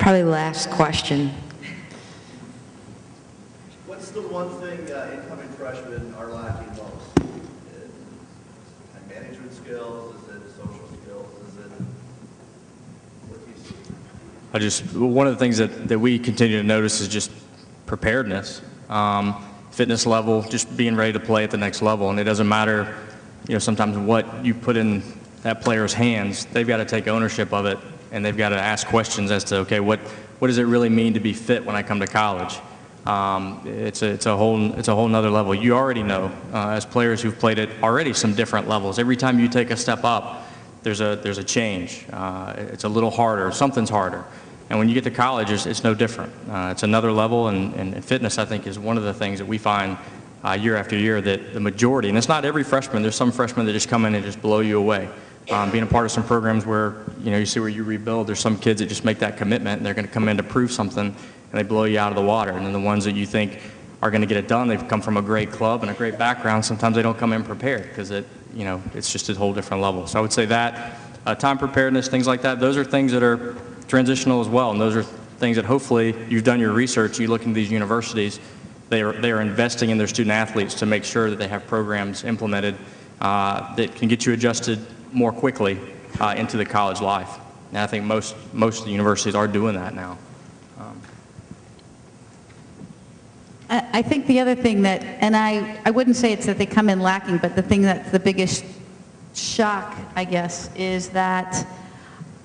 Probably the last question. What's the one thing incoming freshmen are lacking most? Time management skills? Is it social skills? Is it, what do you see? One of the things that we continue to notice is just preparedness, fitness level, just being ready to play at the next level. And it doesn't matter, sometimes what you put in that player's hands, they've got to take ownership of it, and they've got to ask questions as to, okay, what does it really mean to be fit when I come to college? It's a whole nother level. You already know, as players who've played at already some different levels, every time you take a step up, there's a change. It's a little harder, something's harder. And when you get to college, it's no different. It's another level, and fitness, I think, is one of the things that we find year after year that the majority, and it's not every freshman, there's some freshmen that just come in and just blow you away. Being a part of some programs where, you see where you rebuild, there's some kids that just make that commitment, and they're going to come in to prove something, and they blow you out of the water. And then the ones that you think are going to get it done, they've come from a great club and a great background, sometimes they don't come in prepared because it's just a whole different level. So I would say that, time preparedness, things like that, those are things that are transitional as well, and those are things that hopefully you've done your research, you look into these universities, they are investing in their student athletes to make sure that they have programs implemented that can get you adjusted more quickly into the college life. And I think most of the universities are doing that now. I think the other thing that, and I wouldn't say it's that they come in lacking, but the thing that's the biggest shock, I guess, is that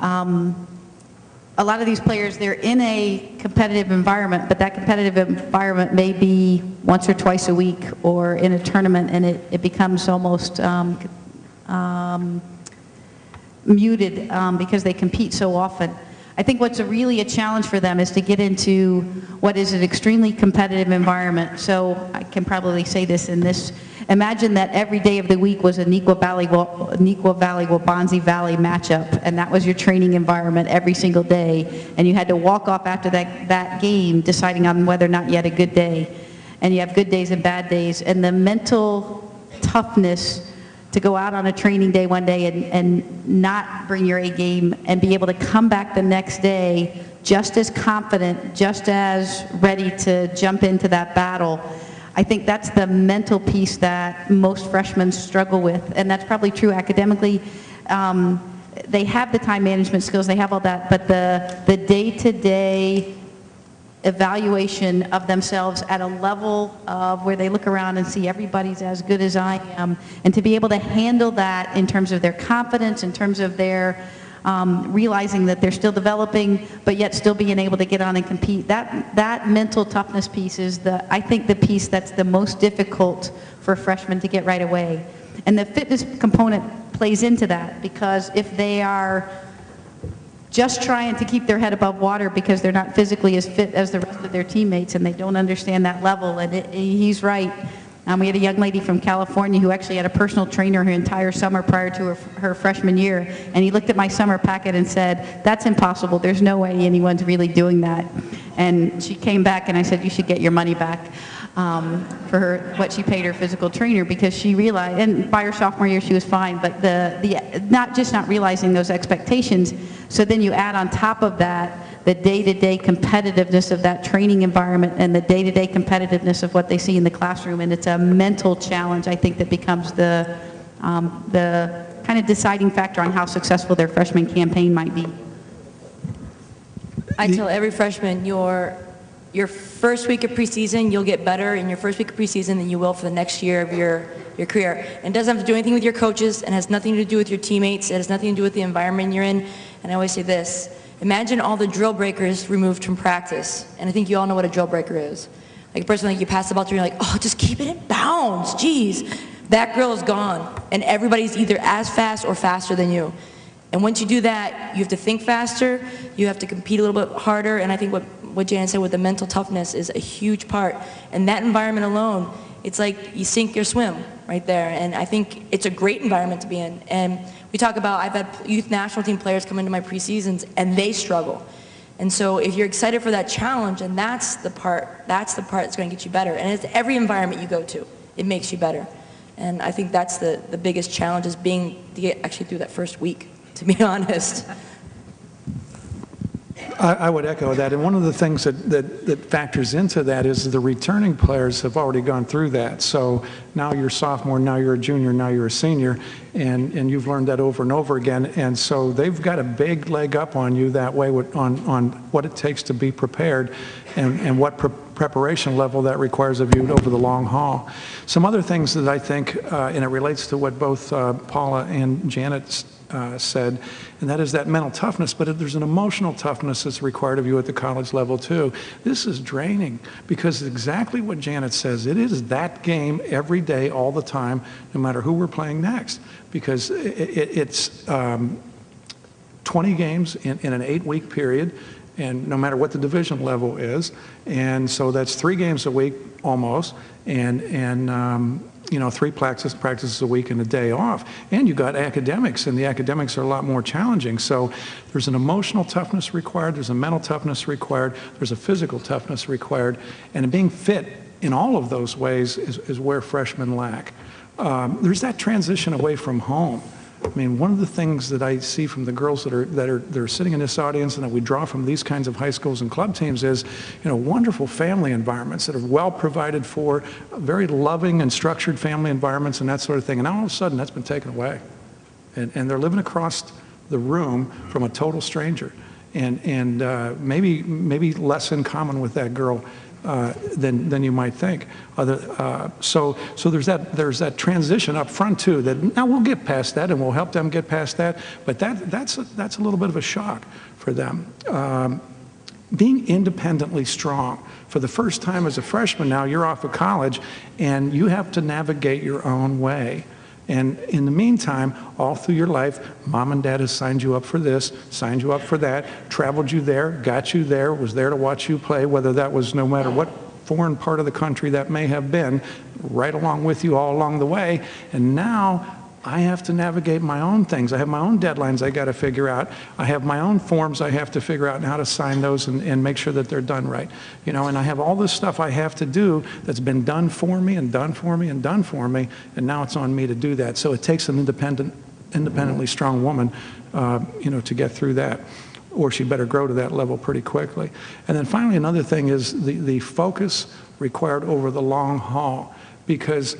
a lot of these players, they're in a competitive environment, but that competitive environment may be once or twice a week or in a tournament, and it becomes almost muted because they compete so often. I think what's really a challenge for them is to get into what is an extremely competitive environment. So I can probably say this in this. Imagine that every day of the week was an Neuqua Valley-Waubonsie Valley matchup, and that was your training environment every single day, and you had to walk off after that game deciding on whether or not you had a good day. And you have good days and bad days, and the mental toughness to go out on a training day one day and not bring your A game and be able to come back the next day just as confident, just as ready to jump into that battle. I think that's the mental piece that most freshmen struggle with, and that's probably true academically. They have the time management skills, they have all that, but the day-to-day evaluation of themselves at a level of where they look around and see everybody's as good as I am, and to be able to handle that in terms of their confidence, in terms of their realizing that they're still developing, but yet still being able to get on and compete. That mental toughness piece is I think the piece that's the most difficult for freshmen to get right away. And the fitness component plays into that, because if they are just trying to keep their head above water because they're not physically as fit as the rest of their teammates and they don't understand that level, and he's right. We had a young lady from California who actually had a personal trainer her entire summer prior to her freshman year, and he looked at my summer packet and said, "That's impossible, there's no way anyone's really doing that." And she came back and I said, "You should get your money back for what she paid her physical trainer," because she realized, and by her sophomore year she was fine, but not realizing those expectations. So then you add on top of that the day-to-day competitiveness of that training environment and the day-to-day competitiveness of what they see in the classroom, and it's a mental challenge, I think, that becomes the kind of deciding factor on how successful their freshman campaign might be. I tell every freshman, your first week of preseason, you'll get better in your first week of preseason than you will for the next year of your career. And it doesn't have to do anything with your coaches, and has nothing to do with your teammates, it has nothing to do with the environment you're in. And I always say this, imagine all the drill breakers removed from practice. And I think you all know what a drill breaker is. Like a person, like you pass the ball to, you're like, oh, just keep it in bounds, geez. That drill is gone, and everybody's either as fast or faster than you. And once you do that, you have to think faster, you have to compete a little bit harder, and I think what Janet said with the mental toughness is a huge part. And that environment alone, it's like you sink or swim right there, and I think it's a great environment to be in. And we talk about, I've had youth national team players come into my preseasons, and they struggle. And so if you're excited for that challenge, and that's the part that's going to get you better. And it's every environment you go to, it makes you better. And I think that's the biggest challenge, is to get actually through that first week, to be honest. I would echo that, and one of the things that factors into that is the returning players have already gone through that. So now you're a sophomore, now you're a junior, now you're a senior, and you've learned that over and over again, and so they've got a big leg up on you that way on what it takes to be prepared and what preparation level that requires of you over the long haul. Some other things that I think, and it relates to what both Paula and Janet said, and that is that mental toughness, but there's an emotional toughness that's required of you at the college level too. This is draining because exactly what Janet says, it is that game every day, all the time, no matter who we're playing next, because it's 20 games in an 8-week period, and no matter what the division level is, and so that's 3 games a week almost, and you know, 3 practices a week and a day off. And you got academics, and the academics are a lot more challenging. So there's an emotional toughness required, there's a mental toughness required, there's a physical toughness required, and being fit in all of those ways is where freshmen lack. There's that transition away from home. I mean, one of the things that I see from the girls that are sitting in this audience and that we draw from these kinds of high schools and club teams is, you know, wonderful family environments that are well provided for, very loving and structured family environments and that sort of thing. And now all of a sudden that's been taken away. And they're living across the room from a total stranger. And maybe less in common with that girl than you might think. So there's that transition up front too. That now we'll get past that, and we'll help them get past that. But that's a little bit of a shock for them. Being independently strong. For the first time as a freshman now, you're off of college, and you have to navigate your own way. And in the meantime, all through your life, mom and dad has signed you up for this, signed you up for that, traveled you there, got you there, was there to watch you play, whether that was no matter what foreign part of the country that may have been, right along with you all along the way. And now I have to navigate my own things. I have my own deadlines I got to figure out. I have my own forms I have to figure out and how to sign those and make sure that they're done right. You know, and I have all this stuff I have to do that's been done for me and done for me and done for me, and now it's on me to do that. So it takes an independently strong woman, you know, to get through that, or she better grow to that level pretty quickly. And then finally, another thing is the focus required over the long haul, because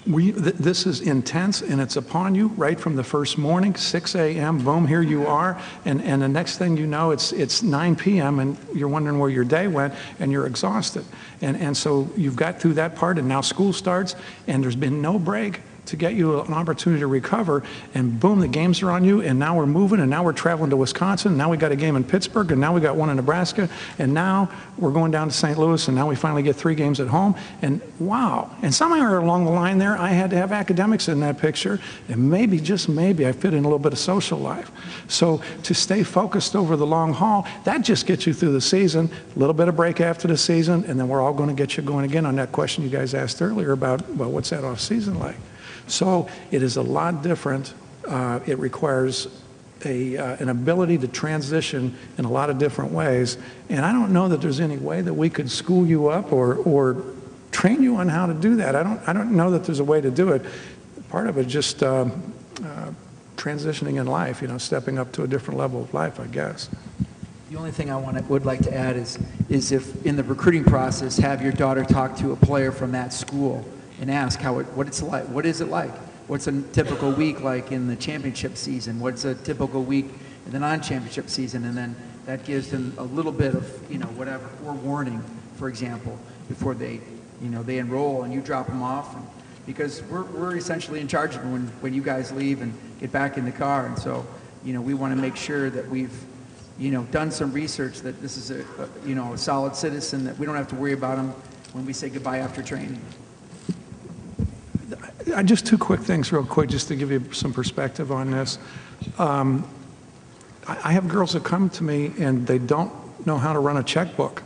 this is intense, and it's upon you right from the first morning, 6 a.m., boom, here you are, and the next thing you know, it's 9 p.m., and you're wondering where your day went, and you're exhausted. And so you've got through that part, and now school starts, and there's been no break to get you an opportunity to recover, and boom, the games are on you, and now we're moving, and now we're traveling to Wisconsin, and now we got a game in Pittsburgh, and now we got one in Nebraska, and now we're going down to St. Louis, and now we finally get 3 games at home, and wow. And somewhere along the line there, I had to have academics in that picture, and maybe, just maybe, I fit in a little bit of social life. So to stay focused over the long haul, that just gets you through the season, a little bit of break after the season, and then we're all going to get you going again on that question you guys asked earlier about, well, what's that off season like? So it is a lot different. It requires an ability to transition in a lot of different ways. And I don't know that there's any way that we could school you up or train you on how to do that. I don't know that there's a way to do it. Part of it is just transitioning in life, you know, stepping up to a different level of life, I guess. The only thing I would like to add is if in the recruiting process, have your daughter talk to a player from that school and ask what it's like. What is it like? What's a typical week like in the championship season? What's a typical week in the non-championship season? And then that gives them a little bit of, you know, whatever, or warning, for example, before they, you know, they enroll and you drop them off. Because we're essentially in charge of them when you guys leave and get back in the car. And so, you know, we want to make sure that we've, you know, done some research that this is you know, a solid citizen, that we don't have to worry about them when we say goodbye after training. Just 2 quick things real quick, just to give you some perspective on this. I have girls that come to me and they don't know how to run a checkbook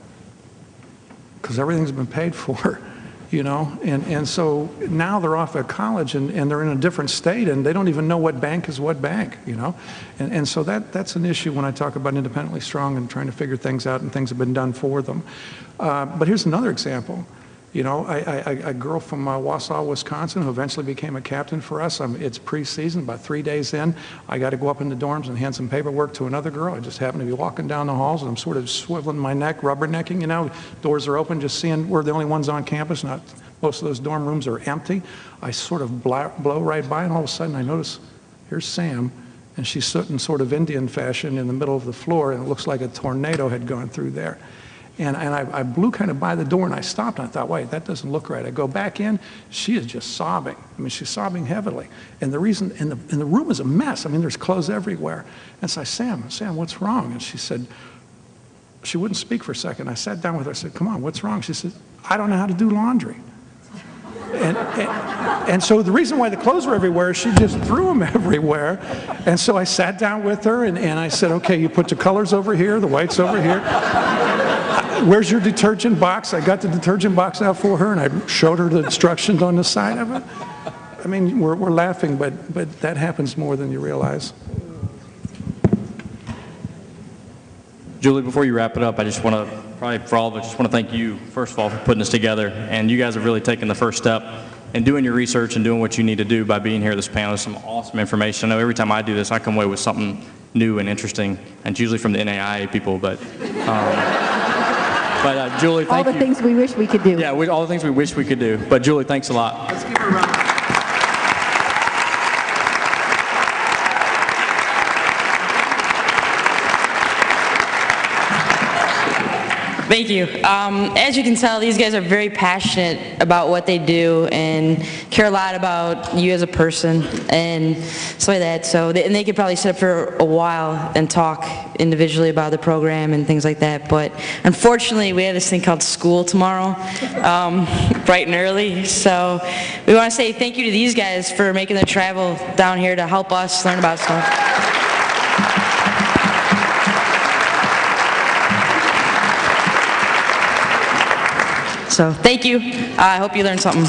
because everything's been paid for, you know, and so now they're off at college and they're in a different state and they don't even know what bank is what bank, you know, and so that's an issue when I talk about independently strong and trying to figure things out, and things have been done for them. But here's another example. You know, a girl from Wausau, Wisconsin, who eventually became a captain for us. It's preseason, about 3 days in. I got to go up in the dorms and hand some paperwork to another girl. I just happened to be walking down the halls, and I'm sort of swiveling my neck, rubbernecking, you know. Doors are open, just seeing we're the only ones on campus. Not most of those dorm rooms are empty. I sort of blow right by, and all of a sudden I notice, here's Sam, and she's sitting sort of Indian fashion in the middle of the floor, and it looks like a tornado had gone through there. And I blew kind of by the door, and I stopped, and I thought, wait, that doesn't look right. I go back in, she is just sobbing. I mean, she's sobbing heavily. And the reason, and the room is a mess. I mean, there's clothes everywhere. And so I said, Sam, what's wrong? And she said, she wouldn't speak for a second. I sat down with her, I said, come on, what's wrong? She said, I don't know how to do laundry. And so the reason why the clothes were everywhere is she just threw them everywhere. And so I sat down with her, and I said, okay, you put the colors over here, the whites over here. Where's your detergent box? I got the detergent box out for her, and I showed her the instructions on the side of it. I mean, we're laughing, but that happens more than you realize. Julie, before you wrap it up, I just want to, probably for all of us, just want to thank you, first of all, for putting this together. And you guys have really taken the first step in doing your research and doing what you need to do by being here at this panel. There's some awesome information. I know every time I do this, I come away with something new and interesting, and it's usually from the NAIA people, but Julie, thank you. All the things we wish we could do. Yeah, all the things we wish we could do. But Julie, thanks a lot. Let's give her a round. Thank you. As you can tell, these guys are very passionate about what they do and care a lot about you as a person and stuff like that. So, and they could probably sit up for a while and talk individually about the program and things like that. But unfortunately, we have this thing called school tomorrow, bright and early. So we want to say thank you to these guys for making the travel down here to help us learn about stuff. So thank you. I hope you learned something.